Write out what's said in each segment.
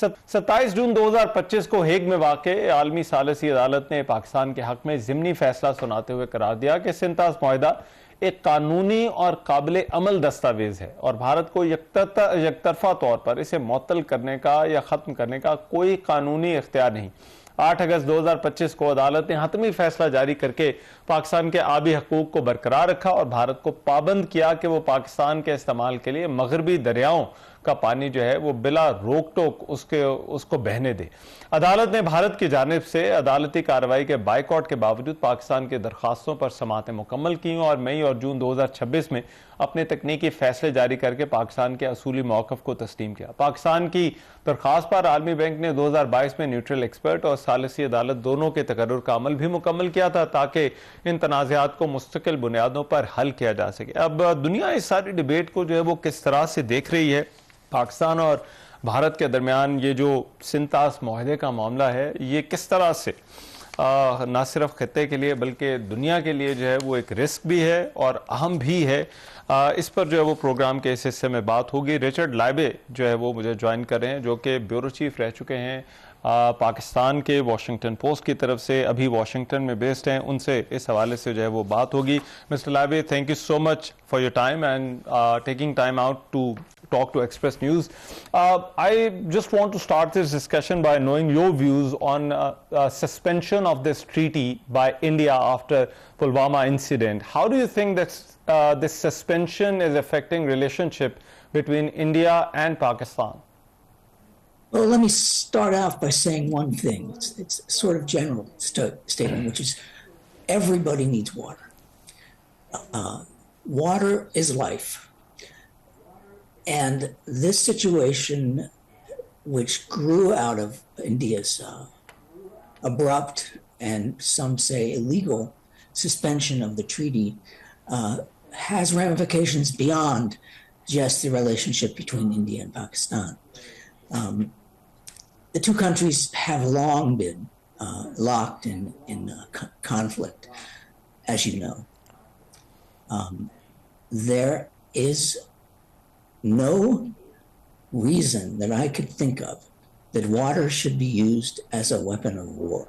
27 जून 2025 को हेग में वाक़े आलमी सालिसी अदालत ने पाकिस्तान के हक में ज़िमनी फैसला सुनाते हुए करार दिया कि सिंतास मुआहिदा एक कानूनी और काबिल अमल दस्तावेज है और भारत को यकतरफा तौर पर इसे मुअत्तल करने का या ख़त्म करने का कोई कानूनी इख्तियार नहीं। 8 अगस्त 2025 को अदालत ने हतमी फैसला जारी करके पाकिस्तान के आबी हकूक को बरकरार रखा और भारत को पाबंद किया कि वो पाकिस्तान के इस्तेमाल के लिए मगरबी दरियाओं का पानी जो है वो बिला रोक टोक उसको बहने दे। अदालत ने भारत की जानिब से अदालती कार्रवाई के बाइकआउट के बावजूद पाकिस्तान की दरखास्तों पर समाअतें मुकम्मल की और मई और जून 2026 में अपने तकनीकी फैसले जारी करके पाकिस्तान के असूली मौक़िफ़ को तस्लीम किया। पाकिस्तान की दरख्वास्त पर आलमी बैंक ने 2022 में न्यूट्रल एक्सपर्ट और सालिसी अदालत दोनों के तकर्रुर का अमल भी मुकम्मल किया था ताकि इन तनाज़ात को मुस्तकिल बुनियादों पर हल किया जा सके। अब दुनिया इस सारी डिबेट को जो है वो किस तरह से देख रही है? पाकिस्तान और भारत के दरमियान ये जो सिंतास मुआहिदे का मामला है ये किस तरह से ना सिर्फ खित्ते के लिए बल्कि दुनिया के लिए जो है वो एक रिस्क भी है और अहम भी है। इस पर जो है वो प्रोग्राम के इस हिस्से में बात होगी। रिचर्ड लाइबे जो है वो मुझे ज्वाइन कर रहे हैं, जो कि ब्यूरो चीफ रह चुके हैं पाकिस्तान के वॉशिंगटन पोस्ट की तरफ से, अभी वॉशिंगटन में बेस्ड हैं। उनसे इस हवाले से जो है वो बात होगी। मिस्टर लाइबे, thank you so much for your time and taking time out to talk to Express News. I just want to start this discussion by knowing your views on suspension of this treaty by India after Pulwama incident. How do you think that this suspension is affecting relationship between India and Pakistan? Well, let me start off by saying one thing. It's a sort of general statement, which is everybody needs water. Water is life. And this situation, which grew out of India's abrupt and some say illegal suspension of the treaty, has ramifications beyond just the relationship between India and Pakistan. The two countries have long been locked in conflict, as you know. There is no reason that I could think of that water should be used as a weapon of war.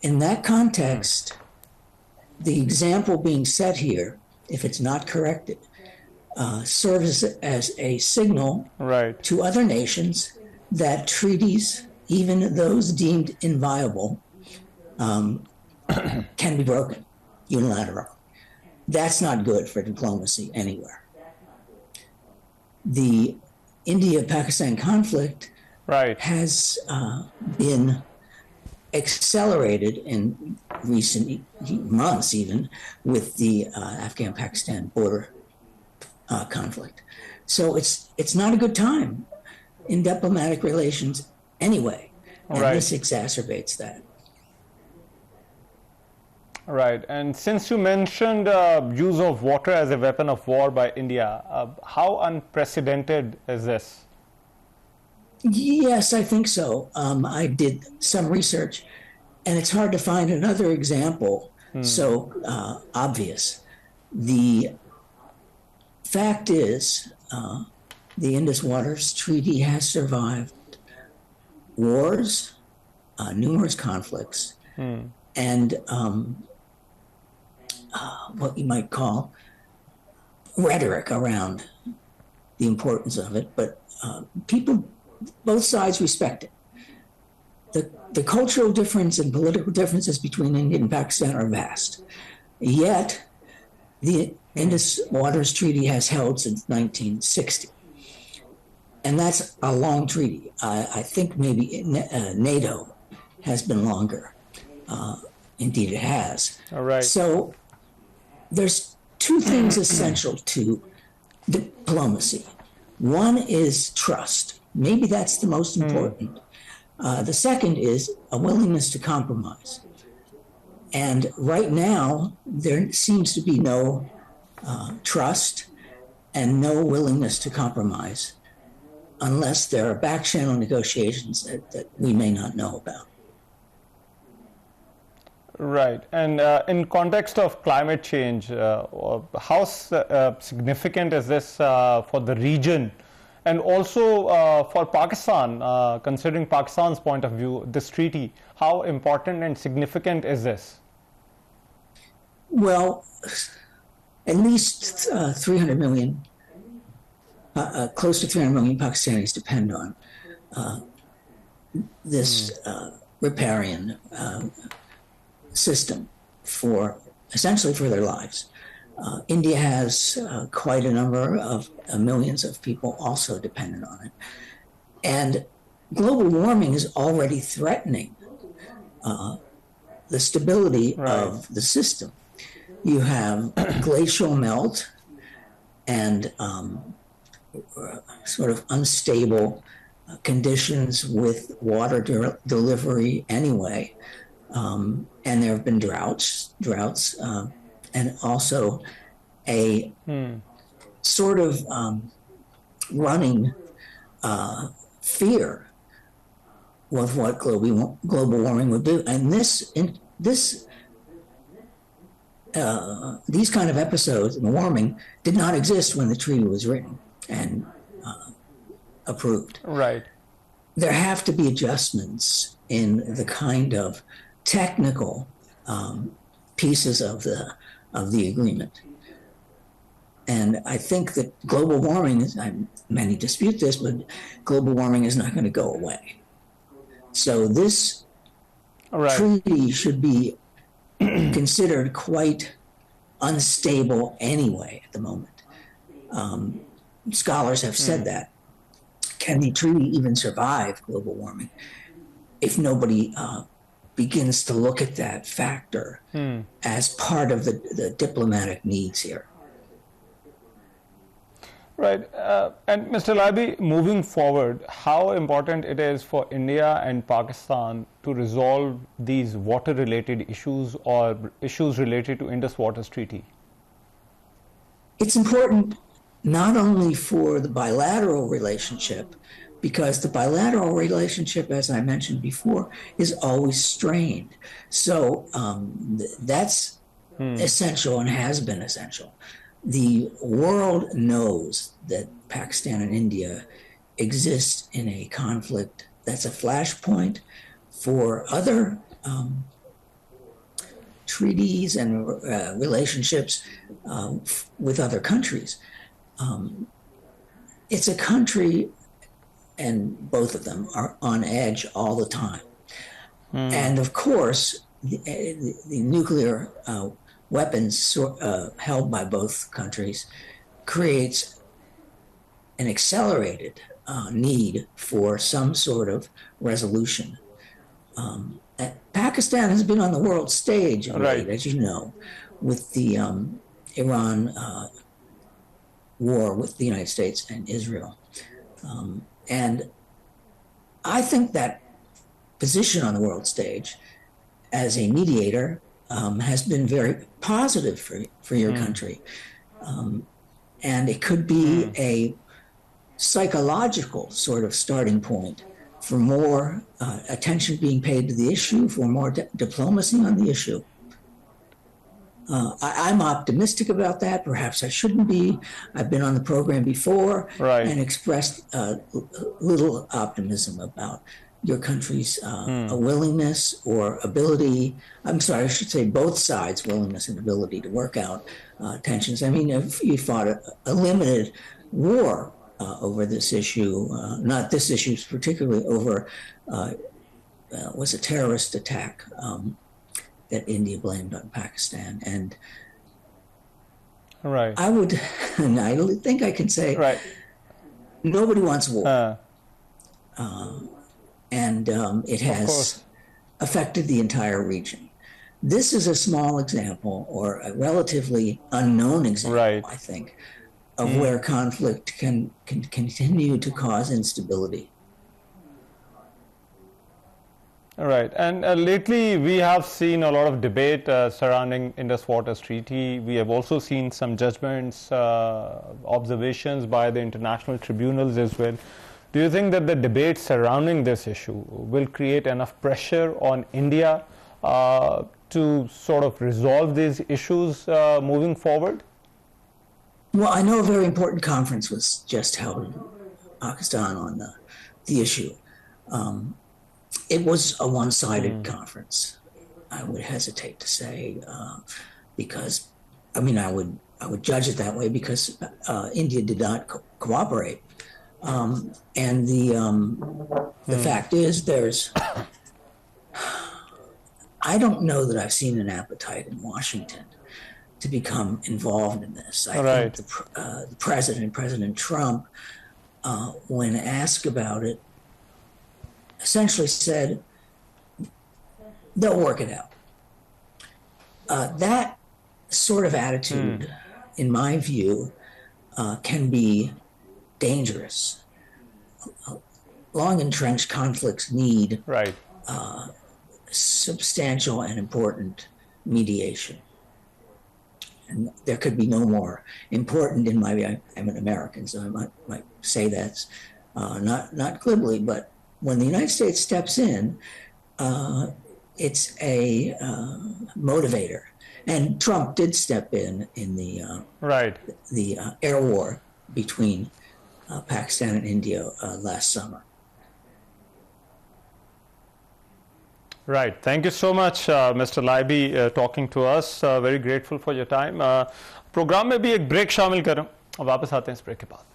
In that context, the example being set here, if it's not corrected, serves as a signal to other nations that treaties, even those deemed inviolable, can be broken unilaterally. That's not good for diplomacy anywhere. The India-Pakistan conflict has been accelerated in recent months, even with the Afghan-Pakistan border conflict. So it's not a good time in diplomatic relations anyway, and this exacerbates that. Right, and since you mentioned use of water as a weapon of war by India, how unprecedented is this? Yes, I think so. I did some research, and it's hard to find another example so obvious. The fact is, the Indus Waters Treaty has survived wars, numerous conflicts, and what you might call rhetoric around the importance of it, but people, both sides respect it. The cultural difference and political differences between India and Pakistan are vast. Yet, the Indus Waters Treaty has held since 1960. And that's a long treaty. I think maybe NATO has been longer. Indeed, it has. So, there's two things essential to diplomacy. One is trust. Maybe that's the most important. The second is a willingness to compromise. And right now, there seems to be no trust and no willingness to compromise unless there are back channel negotiations that we may not know about. Right, and in context of climate change, how significant is this for the region And also for Pakistan, considering Pakistan's point of view, this treaty, how important and significant is this? Well, at least 300 million, close to 300 million Pakistanis depend on this riparian system for essentially for their lives. India has quite a number of millions of people also dependent on it. And global warming is already threatening the stability of the system. You have glacial melt and sort of unstable conditions with water delivery anyway. And there have been droughts, and also a sort of running fear of what global warming would do. And these kind of episodes in warming did not exist when the treaty was written and approved. Right. There have to be adjustments in the kind of technical pieces of the agreement. And I think that global warming many dispute this, but global warming is not going to go away. So this treaty should be considered quite unstable anyway at the moment. Scholars have said that. Can the treaty even survive global warming if nobody begins to look at that factor as part of the diplomatic needs here? Right. And Mr. Laibi, moving forward, how important it is for India and Pakistan to resolve these water-related issues or issues related to Indus Waters Treaty? It's important not only for the bilateral relationship, because the bilateral relationship, as I mentioned before, is always strained. So that's essential and has been essential. The world knows that Pakistan and India exist in a conflict that's a flashpoint for other treaties and relationships with other countries. It's a country, and both of them are on edge all the time. And of course, the nuclear weapons held by both countries creates an accelerated need for some sort of resolution. Pakistan has been on the world stage of late, as you know, with the Iran war with the United States and Israel. And I think that position on the world stage as a mediator has been very positive for your country. And it could be a psychological sort of starting point for more attention being paid to the issue, for more diplomacy on the issue. I'm optimistic about that. Perhaps I shouldn't be. I've been on the program before and expressed little optimism about your country's willingness or ability. I'm sorry, I should say both sides' willingness and ability to work out tensions. I mean, if you fought a limited war over this issue, not this issue particularly, over was a terrorist attack that India blamed on Pakistan. And I think I can say nobody wants war. And it has affected the entire region. This is a small example, or a relatively unknown example, I think, of where conflict can continue to cause instability. Right. And lately we have seen a lot of debate surrounding Indus Waters Treaty. We have also seen some judgments, observations by the international tribunals as well. Do you think that the debate surrounding this issue will create enough pressure on India to sort of resolve these issues moving forward? Well, I know a very important conference was just held Pakistan on the issue. It was a one-sided conference. I would hesitate to say, because, I mean, I would judge it that way because India did not cooperate. And the fact is, I don't know that I've seen an appetite in Washington to become involved in this. I think the President Trump, when asked about it, essentially said, they'll work it out. That sort of attitude, in my view, can be dangerous. Long entrenched conflicts need substantial and important mediation. And there could be no more important in my view. I'm an American, so I might say that's not glibly, but when the United States steps in, it's a motivator. And Trump did step in the air war between Pakistan and India last summer. Right. Thank you so much, Mr. Laibi, talking to us. Very grateful for your time. Programme में भी एक break शामिल कर रहा हूँ, वापस आते हैं इस ब्रेक के बाद.